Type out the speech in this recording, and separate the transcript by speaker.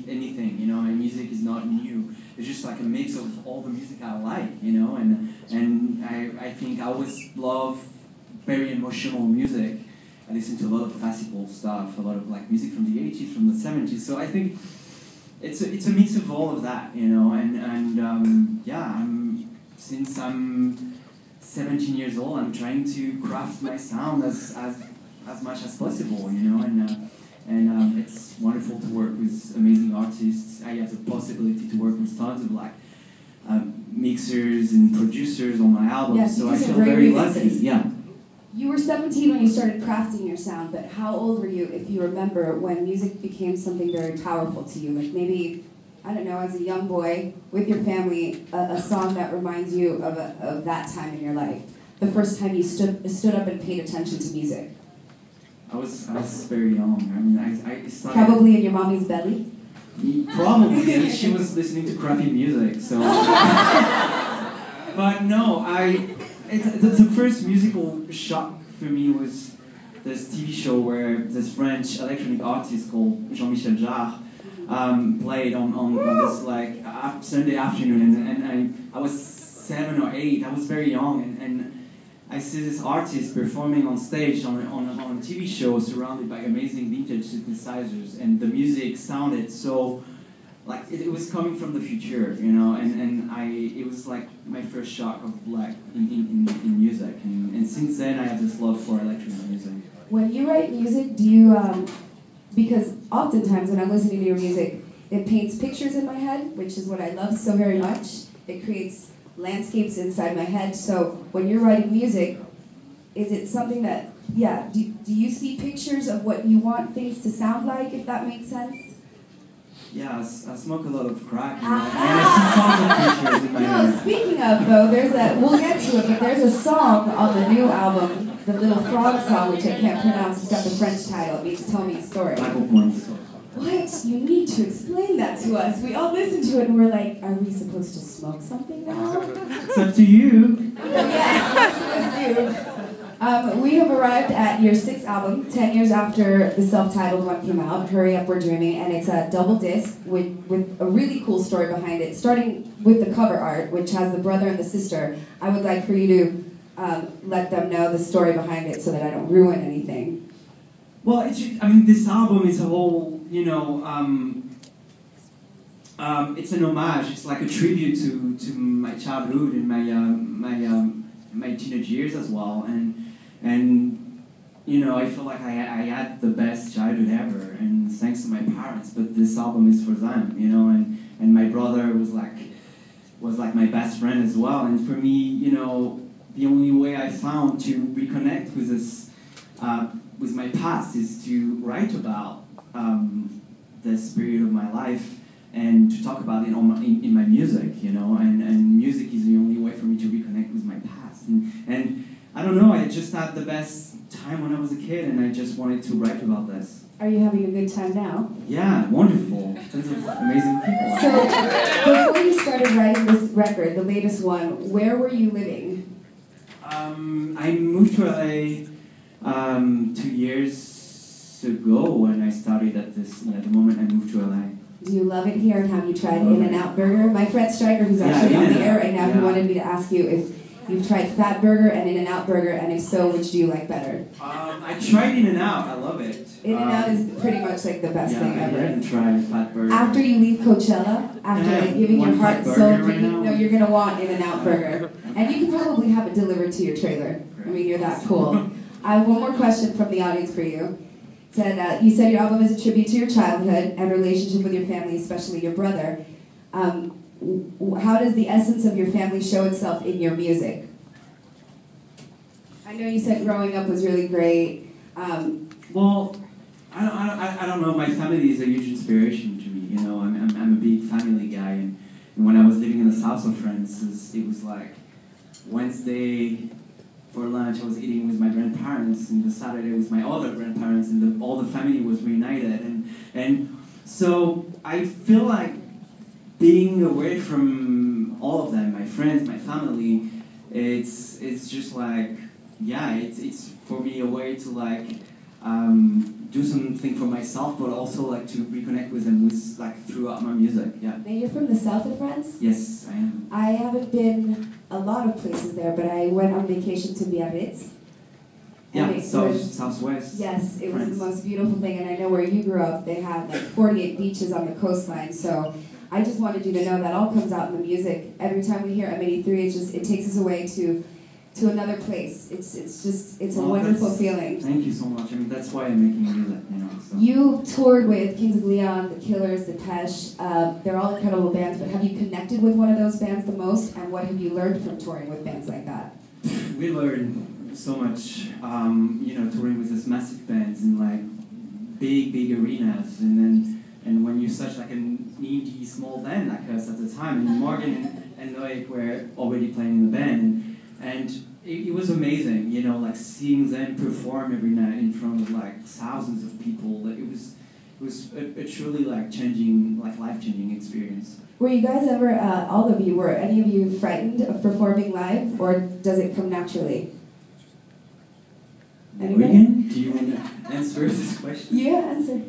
Speaker 1: anything, you know. My music is not new. It's just like a mix of all the music I like, you know. And I think I always love very emotional music. I listen to a lot of classical stuff, a lot of like music from the 80s, from the 70s. So I think it's a mix of all of that, you know. Yeah, since I'm 17 years old, I'm trying to craft my sound as much as possible, you know. And it's wonderful to work with amazing artists. I have the possibility to work with tons of like mixers and producers on my album,
Speaker 2: yes,
Speaker 1: so I feel very lucky. Yeah.
Speaker 2: You were 17 when you started crafting your sound, but how old were you, if you remember, when music became something very powerful to you? Like maybe, I don't know, as a young boy with your family, a song that reminds you of that time in your life. The first time you stood up and paid attention to music.
Speaker 1: I was very young. I mean, I started...
Speaker 2: Probably in your mommy's belly?
Speaker 1: Probably. She was listening to crappy music, so... But no, the first musical shock for me was this TV show where this French electronic artist called Jean-Michel Jarre played on this like Sunday afternoon, and I was 7 or 8. I was very young, and I see this artist performing on stage on a TV show surrounded by amazing vintage synthesizers, and the music sounded so like it was coming from the future, you know, and it was like my first shock of like in music, and since then I have this love for electronic music.
Speaker 2: When you write music, do you because oftentimes when I'm listening to your music, it paints pictures in my head, which is what I love so very much. It creates landscapes inside my head. So when you're writing music, is it something that, yeah, do you see pictures of what you want things to sound like, if that makes sense?
Speaker 1: Yeah, I smoke a lot of crack, and I see tons of pictures in my head.
Speaker 2: No, speaking of though, we'll get to it, but there's a song on the new album, the Little Frog song, which I can't pronounce. It's got the French title. It means Tell Me a Story. What? You need to explain that to us. We all listened to it and we're like, are we supposed to smoke something now?
Speaker 1: It's up to you.
Speaker 2: Yes, let's do. We have arrived at your 6th album, 10 years after the self-titled one came out, Hurry Up, We're Dreaming, and it's a double disc with a really cool story behind it, starting with the cover art, which has the brother and the sister. I would like for you to let them know the story behind it so that I don't ruin anything.
Speaker 1: Well, I mean, this album is a whole, you know, it's an homage. It's like a tribute to my childhood and my teenage years as well, and you know, I feel like I had the best childhood ever, and thanks to my parents. But this album is for them, you know, and my brother was like my best friend as well. And for me, you know, the only way I found to reconnect with this, with my past, is to write about this period of my life and to talk about it in my music, you know. And music is the only way for me to reconnect with my past. And I don't know, I just had the best time when I was a kid, and I just wanted to write about this.
Speaker 2: Are you having a good time now?
Speaker 1: Yeah, wonderful. Tons of amazing people.
Speaker 2: So, before you started writing this record, the latest one, where were you living?
Speaker 1: I moved to LA 2 years ago when I started at the moment I moved to LA.
Speaker 2: Do you love it here, and have you tried In-N-Out Burger? My friend Stryker, who's actually on the air right now, he wanted me to ask you if you've tried Fat Burger and In-N-Out Burger, and if so, which do you like better?
Speaker 1: I tried In-N-Out. I love it.
Speaker 2: In-N-Out is pretty much like the best thing ever.
Speaker 1: I didn't try Fat Burger.
Speaker 2: After you leave Coachella, after giving your heart and soul, you're going to want In-N-Out Burger. And you can probably have it delivered to your trailer. I mean, you're that cool. I have one more question from the audience for you. You said your album is a tribute to your childhood and relationship with your family, especially your brother. How does the essence of your family show itself in your music? I know you said growing up was really great.
Speaker 1: Well, I don't know. My family is a huge inspiration to me. You know, I'm a big family guy, and when I was living in the south of France, it was like Wednesday for lunch I was eating with my grandparents, and the Saturday with my other grandparents, and all the family was reunited, and so I feel like being away from all of them, my friends, my family, it's just like, yeah, it's for me a way to like do something for myself, but also like to reconnect with them with like throughout my music. Yeah.
Speaker 2: Now you're from the south of France?
Speaker 1: Yes, I am.
Speaker 2: I haven't been a lot of places there, but I went on vacation to Biarritz.
Speaker 1: Yeah, southwest.
Speaker 2: Yes, it
Speaker 1: France.
Speaker 2: was the most beautiful thing, and I know where you grew up, they have like 48 beaches on the coastline, so I just wanted you to know that all comes out in the music. Every time we hear M83, it takes us away to another place. It's a wonderful feeling.
Speaker 1: Thank you so much. I mean, that's why I'm making music, you know. So.
Speaker 2: You toured with Kings of Leon, The Killers, Depeche. They're all incredible bands, but have you connected with one of those bands the most, and what have you learned from touring with bands like that?
Speaker 1: We learned so much, you know, touring with these massive bands in like big arenas, and when you're such like an indie small band like us at the time, and Morgan and Noik were already playing in the band, and it was amazing, you know, like seeing them perform every night in front of like thousands of people. It was a truly like life-changing experience.
Speaker 2: Were you guys ever, all of you, were any of you frightened of performing live, or does it come naturally?
Speaker 1: Regan, do you want to answer this question?
Speaker 2: Yeah, answer.